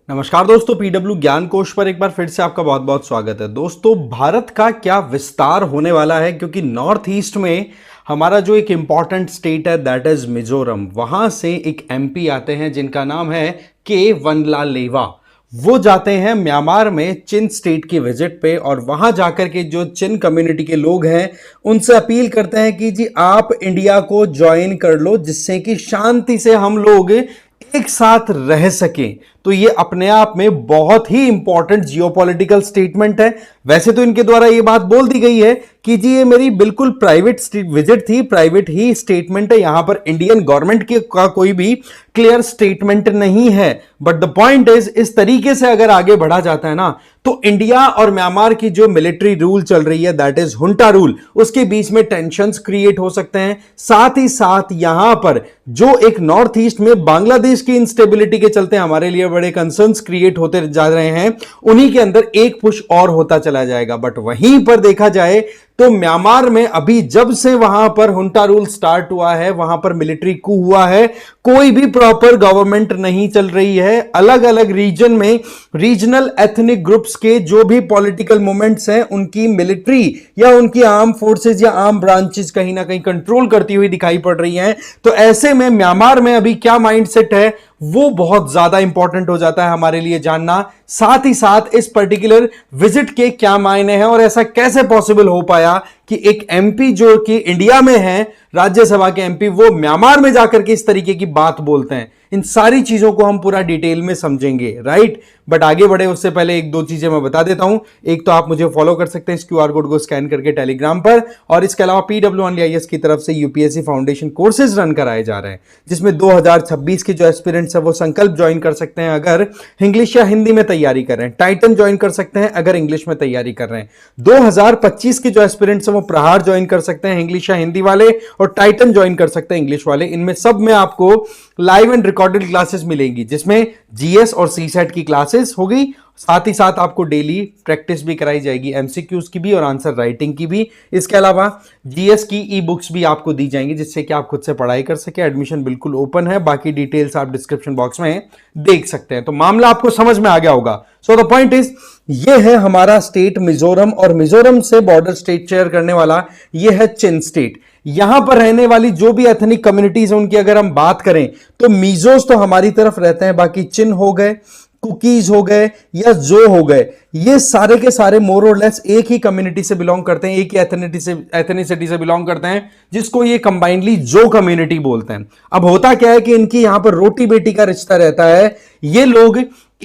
नमस्कार दोस्तों, पीडब्ल्यू ज्ञान कोश पर एक बार फिर से आपका बहुत बहुत स्वागत है। दोस्तों, भारत का क्या विस्तार होने वाला है, क्योंकि नॉर्थ ईस्ट में हमारा जो एक इंपॉर्टेंट स्टेट है दैट इज मिजोरम, वहां से एक एमपी आते हैं जिनका नाम है के वनलालेवा। वो जाते हैं म्यांमार में चिन स्टेट की विजिट पे और वहां जाकर के जो चिन कम्युनिटी के लोग हैं उनसे अपील करते हैं कि जी आप इंडिया को ज्वाइन कर लो, जिससे कि शांति से हम लोग एक साथ रह सकें। तो ये अपने आप में बहुत ही इंपॉर्टेंट जियोपॉलिटिकल स्टेटमेंट है। वैसे तो इनके द्वारा ये बात बोल दी गई है कि जी ये मेरी बिल्कुल प्राइवेट विजिट थी, प्राइवेट ही स्टेटमेंट है, यहां पर इंडियन गवर्नमेंट के का कोई भी क्लियर स्टेटमेंट नहीं है। बट द पॉइंट इज, इस तरीके से अगर आगे बढ़ा जाता है ना, तो इंडिया और म्यांमार की जो मिलिट्री रूल चल रही है दैट इज हुंटा रूल, उसके बीच में टेंशंस क्रिएट हो सकते हैं। साथ ही साथ यहां पर जो एक नॉर्थ ईस्ट में बांग्लादेश की इंस्टेबिलिटी के चलते हमारे लिए बड़े कंसर्न्स क्रिएट होते जा रहे हैं, उन्हीं के अंदर एक पुश और होता चला जाएगा। बट वहीं पर देखा जाए तो म्यांमार में अभी जब से वहां पर हुंटा रूल स्टार्ट हुआ है, वहां पर मिलिट्री कू हुआ है, कोई भी प्रॉपर गवर्नमेंट नहीं चल रही है। अलग अलग रीजन में रीजनल एथनिक ग्रुप्स के जो भी पॉलिटिकल मूवमेंट्स हैं उनकी मिलिट्री या उनकी आर्म फोर्सेस या आर्म ब्रांचेस कहीं ना कहीं कंट्रोल करती हुई दिखाई पड़ रही हैं। तो ऐसे में म्यांमार में अभी क्या माइंडसेट है वो बहुत ज्यादा इंपॉर्टेंट हो जाता है हमारे लिए जानना। साथ ही साथ इस पर्टिकुलर विजिट के क्या मायने हैं और ऐसा कैसे पॉसिबल हो पाया कि एक एमपी जो कि इंडिया में है, राज्यसभा के एमपी, वो म्यांमार में जाकर के इस तरीके की बात बोलते हैं। इन सारी चीजों को हम पूरा डिटेल में समझेंगे, राइट। बट आगे बढ़े उससे पहले एक दो चीजें मैं बता देता हूं। एक तो आप मुझे फॉलो कर सकते हैं इस क्यूआर कोड को स्कैन करके टेलीग्राम पर, और इसके अलावा PWIS की तरफ से यूपीएससी फाउंडेशन कोर्सेज रन कराए जा रहे हैं, जिसमें 2026 के जो एस्पिरेंट्स है वो संकल्प ज्वाइन कर सकते हैं अगर इंग्लिश या हिंदी में तैयारी कर रहे हैं, टाइटन ज्वाइन कर सकते हैं अगर इंग्लिश में तैयारी कर रहे हैं, 2025 के जो एस्पिरेंट्स हैं वो प्रहार ज्वाइन कर सकते हैं इंग्लिश या हिंदी वाले, और टाइटन ज्वाइन कर सकते हैं इंग्लिश वाले। इनमें सब में आपको लाइव एंड रिकॉर्डेड क्लासेस मिलेंगी, जिसमें जीएस और सीसेट की क्लासेस होगी। साथ ही साथ आपको डेली प्रैक्टिस भी कराई जाएगी, एमसीक्यूज की भी और आंसर राइटिंग की भी। इसके अलावा जीएस की ई बुक्स भी आपको दी जाएंगी, जिससे कि आप खुद से पढ़ाई कर सके। एडमिशन बिल्कुल ओपन है, बाकी डिटेल्स आप डिस्क्रिप्शन बॉक्स में देख सकते हैं। तो मामला आपको समझ में आ गया होगा। सो द पॉइंट इज, ये है हमारा स्टेट मिजोरम, और मिजोरम से बॉर्डर स्टेट शेयर करने वाला ये है चिन स्टेट। यहां पर रहने वाली जो भी एथनिक कम्युनिटीज है उनकी अगर हम बात करें तो मीजोस तो हमारी तरफ रहते हैं, बाकी चिन हो गए, कुकीज हो गए या जो हो गए, ये सारे के सारे मोर और लेस एक ही कम्युनिटी से बिलोंग करते हैं, एक ही एथनिसिटी से बिलोंग करते हैं, जिसको ये कंबाइनली जो कम्युनिटी बोलते हैं। अब होता क्या है कि इनकी यहां पर रोटी बेटी का रिश्ता रहता है। ये लोग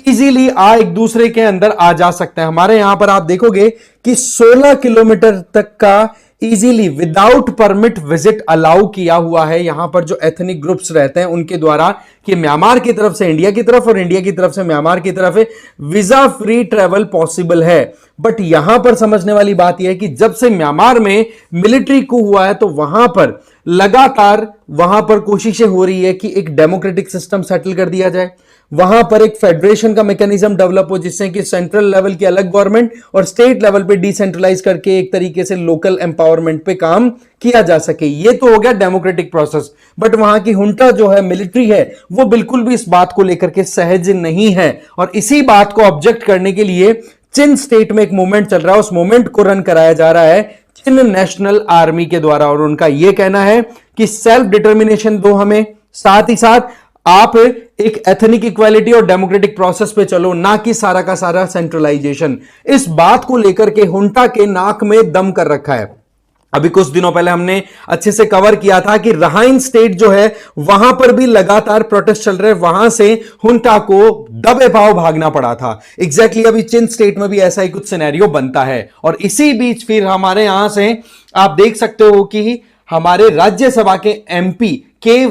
इजीली एक दूसरे के अंदर आ जा सकते हैं। हमारे यहां पर आप देखोगे कि 16 किलोमीटर तक का easily without permit visit allow किया हुआ है यहां पर जो एथनिक ग्रुप्स रहते हैं उनके द्वारा, कि म्यांमार की तरफ से इंडिया की तरफ और इंडिया की तरफ से म्यांमार की तरफ वीजा फ्री ट्रेवल पॉसिबल है। बट यहां पर समझने वाली बात यह है कि जब से म्यांमार में मिलिट्री coup हुआ है तो वहां पर लगातार कोशिशें हो रही है कि एक डेमोक्रेटिक सिस्टम सेटल कर दिया जाए, वहां पर एक फेडरेशन का मैकेनिज्म डेवलप हो, जिससे कि सेंट्रल लेवल की अलग गवर्नमेंट और स्टेट लेवल पे डिसेंट्रलाइज करके एक तरीके से लोकल एम्पावरमेंट पे काम किया जा सके। ये तो हो गया डेमोक्रेटिक प्रोसेस। बट वहां की हुंटा जो है, मिलिट्री है, वो बिल्कुल भी इस बात को लेकर के सहज नहीं है, और इसी बात को ऑब्जेक्ट करने के लिए चिन स्टेट में एक मूवमेंट चल रहा है। उस मूवमेंट को रन कराया जा रहा है चिन नेशनल आर्मी के द्वारा, और उनका यह कहना है कि सेल्फ डिटर्मिनेशन दो हमें, साथ ही साथ आप एक एथनिक इक्वालिटी और डेमोक्रेटिक प्रोसेस पे चलो, ना कि सारा का सारा सेंट्रलाइजेशन। इस बात को लेकर के हुंटा के नाक में दम कर रखा है। अभी कुछ दिनों पहले हमने अच्छे से कवर किया था कि रहाइन स्टेट जो है वहां पर भी लगातार प्रोटेस्ट चल रहे, वहां से हुंटा को दबे पांव भागना पड़ा था। एग्जैक्टली अभी चिन स्टेट में भी ऐसा ही कुछ सिनेरियो बनता है। और इसी बीच फिर हमारे यहां से आप देख सकते हो कि हमारे राज्यसभा के एमपी के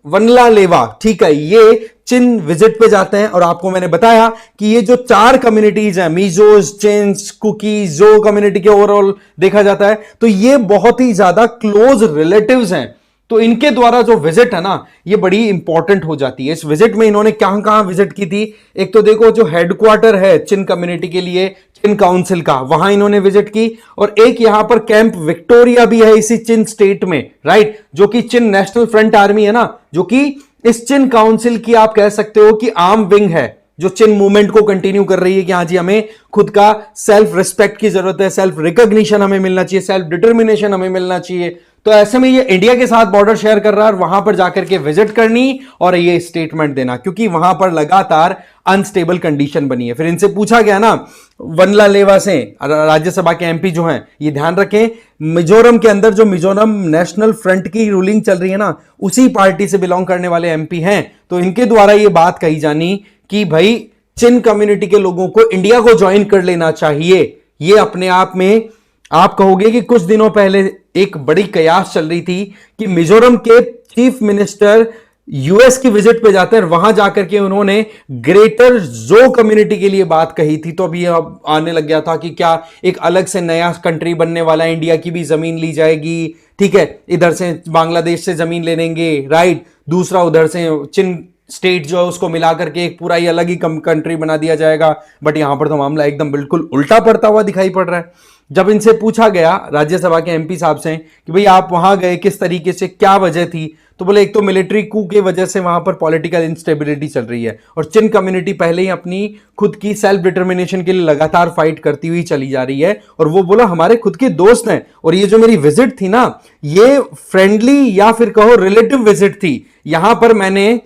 वनलालेवा, ठीक है, ये चिन विजिट पे जाते हैं। और आपको मैंने बताया कि ये जो चार कम्युनिटीज हैं, मीजोस, चिन्स, कुकीज, जो कम्युनिटी के ओवरऑल देखा जाता है तो ये बहुत ही ज्यादा क्लोज रिलेटिव्स हैं। तो इनके द्वारा जो विजिट है ना, ये बड़ी इंपॉर्टेंट हो जाती है। इस विजिट में इन्होंने कहां कहां विजिट की थी, एक तो देखो जो हेडक्वार्टर है चिन कम्युनिटी के लिए, चिन काउंसिल का, वहां इन्होंने विजिट की, और एक यहां पर कैंप विक्टोरिया भी है इसी चिन स्टेट में, राइट, जो कि चिन नेशनल फ्रंट आर्मी है ना, जो कि इस चिन काउंसिल की आप कह सकते हो कि आर्म विंग है, जो चिन मूवमेंट को कंटिन्यू कर रही है कि हाँ जी हमें खुद का सेल्फ रिस्पेक्ट की जरूरत है, सेल्फ रिकॉग्निशन हमें मिलना चाहिए, सेल्फ डिटर्मिनेशन हमें मिलना चाहिए। तो ऐसे में ये इंडिया के साथ बॉर्डर शेयर कर रहा है और वहां पर जाकर के विजिट करनी और ये स्टेटमेंट देना, क्योंकि वहां पर लगातार अनस्टेबल कंडीशन बनी है। फिर इनसे पूछा गया ना, वनला लेवा से राज्यसभा के एमपी जो हैं, ये ध्यान रखें मिजोरम के अंदर जो मिजोरम नेशनल फ्रंट की रूलिंग चल रही है ना, उसी पार्टी से बिलोंग करने वाले एमपी हैं। तो इनके द्वारा ये बात कही जानी कि भाई चिन कम्युनिटी के लोगों को इंडिया को ज्वाइन कर लेना चाहिए। ये अपने आप में आप कहोगे कि कुछ दिनों पहले एक बड़ी कयास चल रही थी कि मिजोरम के चीफ मिनिस्टर यूएस की विजिट पे जाते हैं, वहां जाकर के उन्होंने ग्रेटर जो कम्युनिटी के लिए बात कही थी। तो अभी अब आने लग गया था कि क्या एक अलग से नया कंट्री बनने वाला है, इंडिया की भी जमीन ली जाएगी, ठीक है, इधर से बांग्लादेश से जमीन ले लेंगे, राइट, दूसरा उधर से चिन स्टेट जो है उसको मिलाकर के एक पूरा ही अलग ही कंट्री बना दिया जाएगा। बट यहां पर तो मामला एकदम बिल्कुल उल्टा पड़ता हुआ दिखाई पड़ रहा है। जब इनसे पूछा गया राज्यसभा के एमपी साहब से कि भाई आप वहां गए किस तरीके से, क्या वजह थी, तो बोले एक तो मिलिट्री कू की वजह से वहां पर पॉलिटिकल इंस्टेबिलिटी चल रही है और चिन कम्युनिटी पहले ही अपनी खुद की सेल्फ डिटर्मिनेशन के लिए लगातार फाइट करती हुई चली जा रही है। और वो बोला हमारे खुद के दोस्त हैं और ये जो मेरी विजिट थी ना, ये फ्रेंडली या फिर कहो रिलेटिव विजिट थी। यहां पर मैंने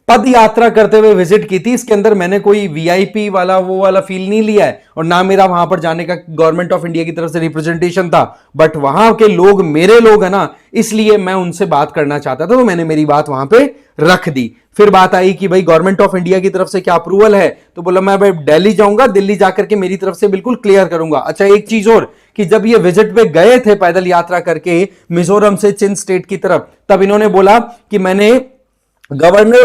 पद यात्रा करते हुए विजिट की थी, इसके अंदर मैंने कोई वीआईपी वाला वो वाला फील नहीं लिया है और ना मेरा वहां पर जाने का गवर्नमेंट ऑफ इंडिया की तरफ से रिप्रेजेंटेशन था। बट वहां के लोग मेरे लोग है ना, इसलिए मैं उनसे बात करना चाहता था, तो मैंने मेरी बात वहां पे रख दी। फिर बात आई कि भाई गवर्नमेंट ऑफ इंडिया की तरफ से क्या अप्रूवल है, तो बोला मैं भाई दिल्ली जाऊंगा, दिल्ली जाकर के मेरी तरफ से बिल्कुल क्लियर करूंगा। अच्छा एक चीज और कि जब ये विजिट पे गए थे पैदल यात्रा करके मिजोरम से चिन स्टेट की तरफ, तब इन्होंने बोला कि मैंने governor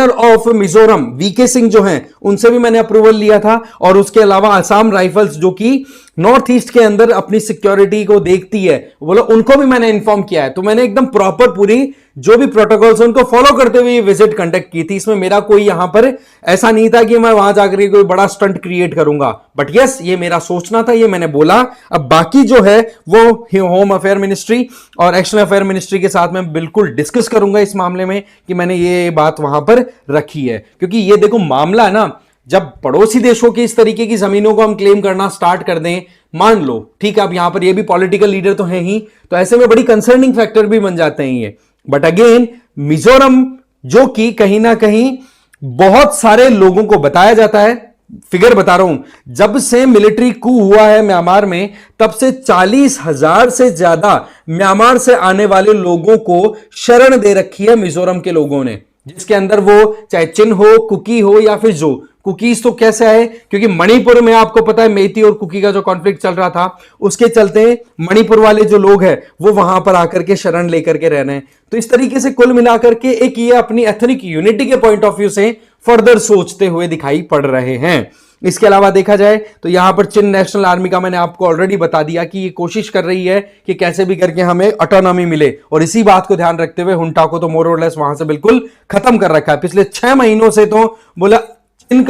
of Mizoram VK Singh जो हैं उनसे भी मैंने अप्रूवल लिया था, और उसके अलावा असम राइफल्स जो कि नॉर्थ ईस्ट के अंदर अपनी सिक्योरिटी को देखती है, बोलो उनको भी मैंने इन्फॉर्म किया है। तो मैंने एकदम प्रॉपर पूरी जो भी प्रोटोकॉल्स उनको फॉलो करते हुए ये विजिट कंडक्ट की थी। इसमें मेरा कोई यहां पर ऐसा नहीं था कि मैं वहां जाकर कोई बड़ा स्टंट क्रिएट करूंगा, बट यस ये मेरा सोचना था, ये मैंने बोला। अब बाकी जो है वो होम अफेयर मिनिस्ट्री और एक्सटर्नल अफेयर मिनिस्ट्री के साथ मैं बिल्कुल डिस्कस करूंगा इस मामले में कि मैंने ये बात वहां पर रखी है। क्योंकि ये देखो मामला है ना, जब पड़ोसी देशों की इस तरीके की जमीनों को हम क्लेम करना स्टार्ट कर दें, मान लो ठीक है अब यहां पर ये भी पॉलिटिकल लीडर तो है ही, तो ऐसे में बड़ी कंसर्निंग फैक्टर भी बन जाते हैं ये। बट अगेन मिजोरम जो कि कहीं ना कहीं बहुत सारे लोगों को बताया जाता है, फिगर बता रहा हूं, जब से मिलिट्री कू हुआ है म्यांमार में तब से 40,000 से ज्यादा म्यांमार से आने वाले लोगों को शरण दे रखी है मिजोरम के लोगों ने, जिसके अंदर वो चाहे चिन हो, कुकी हो या फिर जो कुकीज। तो कैसे आए, क्योंकि मणिपुर में आपको पता है मेती और कुकी का जो कॉन्फ्लिक्ट चल रहा था, उसके चलते मणिपुर वाले जो लोग हैं वो वहां पर आकर के शरण लेकर के रह रहे हैं। तो इस तरीके से कुल मिलाकर के एक ये अपनी एथनिक यूनिटी के पॉइंट ऑफ व्यू से फर्दर सोचते हुए दिखाई पड़ रहे हैं। इसके अलावा देखा जाए तो यहां पर चिन नेशनल आर्मी का मैंने आपको ऑलरेडी बता दिया कि ये कोशिश कर रही है कि कैसे भी करके हमें ऑटोनॉमी मिले, और इसी बात को ध्यान रखते हुए हुंटा को तो मोर और लेस वहां से बिल्कुल खत्म कर रखा है। पिछले 6 महीनों से तो बोला चिन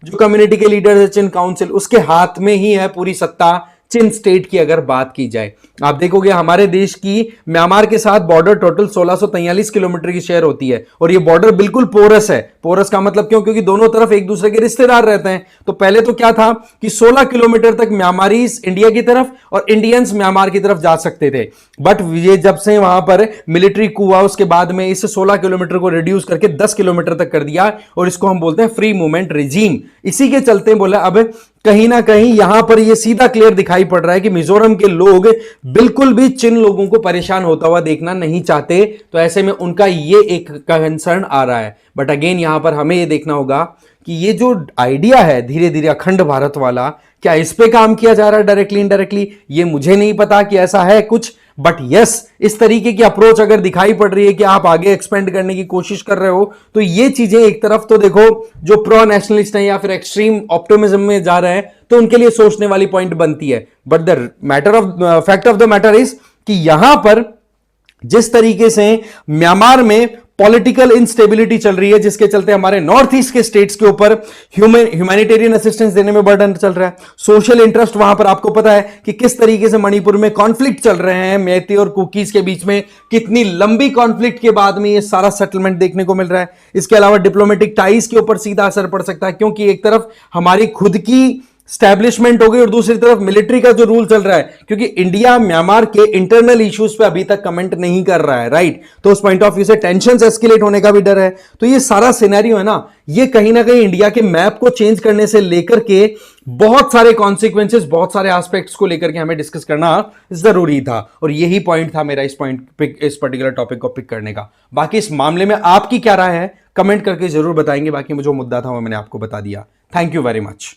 जो कम्युनिटी के लीडर है, चिन काउंसिल, उसके हाथ में ही है पूरी सत्ता चिन स्टेट की। अगर बात की जाए आप देखोगे हमारे देश की म्यांमार के साथ बॉर्डर टोटल 1643 किलोमीटर की शेयर होती है, और ये बॉर्डर बिल्कुल पोरस है। पोरस का मतलब क्यों, क्योंकि दोनों तरफ एक दूसरे के रिश्तेदार रहते हैं। तो पहले तो क्या था कि 16 किलोमीटर तक म्यांमारीज इंडिया की तरफ और इंडियंस म्यांमार की तरफ जा सकते थे। बट ये जब से वहां पर मिलिट्री कू हुआ उसके बाद में इस 16 किलोमीटर को रिड्यूस करके 10 किलोमीटर तक कर दिया, और इसको हम बोलते हैं फ्री मूवमेंट रिजीम। इसी के चलते बोला अब कहीं ना कहीं यहां पर यह सीधा क्लियर दिखाई पड़ रहा है कि मिजोरम के लोग बिल्कुल भी चिन लोगों को परेशान होता हुआ देखना नहीं चाहते। तो ऐसे में उनका ये एक कंसर्न आ रहा है। बट अगेन यहां पर हमें यह देखना होगा कि ये जो आइडिया है धीरे धीरे अखंड भारत वाला, क्या इस पे काम किया जा रहा है डायरेक्टली इनडायरेक्टली, ये मुझे नहीं पता कि ऐसा है कुछ। बट यस इस तरीके की अप्रोच अगर दिखाई पड़ रही है कि आप आगे एक्सपेंड करने की कोशिश कर रहे हो, तो ये चीजें एक तरफ तो देखो जो प्रो नेशनलिस्ट हैं या फिर एक्सट्रीम ऑप्टिमिज्म में जा रहे हैं तो उनके लिए सोचने वाली पॉइंट बनती है। But the fact of the matter is कि यहां पर जिस तरीके से म्यांमार में पॉलिटिकल इंस्टेबिलिटी चल रही है, जिसके चलते हमारे नॉर्थ ईस्ट के स्टेट्स के ऊपर ह्यूमैनिटेरियन असिस्टेंस देने में बर्डन चल रहा है। सोशल इंटरेस्ट वहां पर आपको पता है कि किस तरीके से मणिपुर में कॉन्फ्लिक्ट चल रहे हैं, मेती और कुकीज के बीच में कितनी लंबी कॉन्फ्लिक्ट के बाद में ये सारा सेटलमेंट देखने को मिल रहा है। इसके अलावा डिप्लोमेटिक टाइज के ऊपर सीधा असर पड़ सकता है, क्योंकि एक तरफ हमारी खुद की स्टैब्लिशमेंट हो गई और दूसरी तरफ मिलिट्री का जो रूल चल रहा है, क्योंकि इंडिया म्यांमार के इंटरनल इश्यूज पे अभी तक कमेंट नहीं कर रहा है, राइट। तो उस पॉइंट ऑफ व्यू से टेंशन एस्केलेट होने का भी डर है। तो ये सारा सिनेरियो है ना, ये कहीं ना कहीं इंडिया के मैप को चेंज करने से लेकर के बहुत सारे कॉन्सिक्वेंसेस, बहुत सारे एस्पेक्ट्स को लेकर के हमें डिस्कस करना जरूरी था, और यही पॉइंट था मेरा इस पर्टिकुलर टॉपिक को पिक करने का। बाकी इस मामले में आपकी क्या राय है, कमेंट करके जरूर बताएंगे। बाकी मुझे जो मुद्दा था वो मैंने आपको बता दिया। Thank you very much.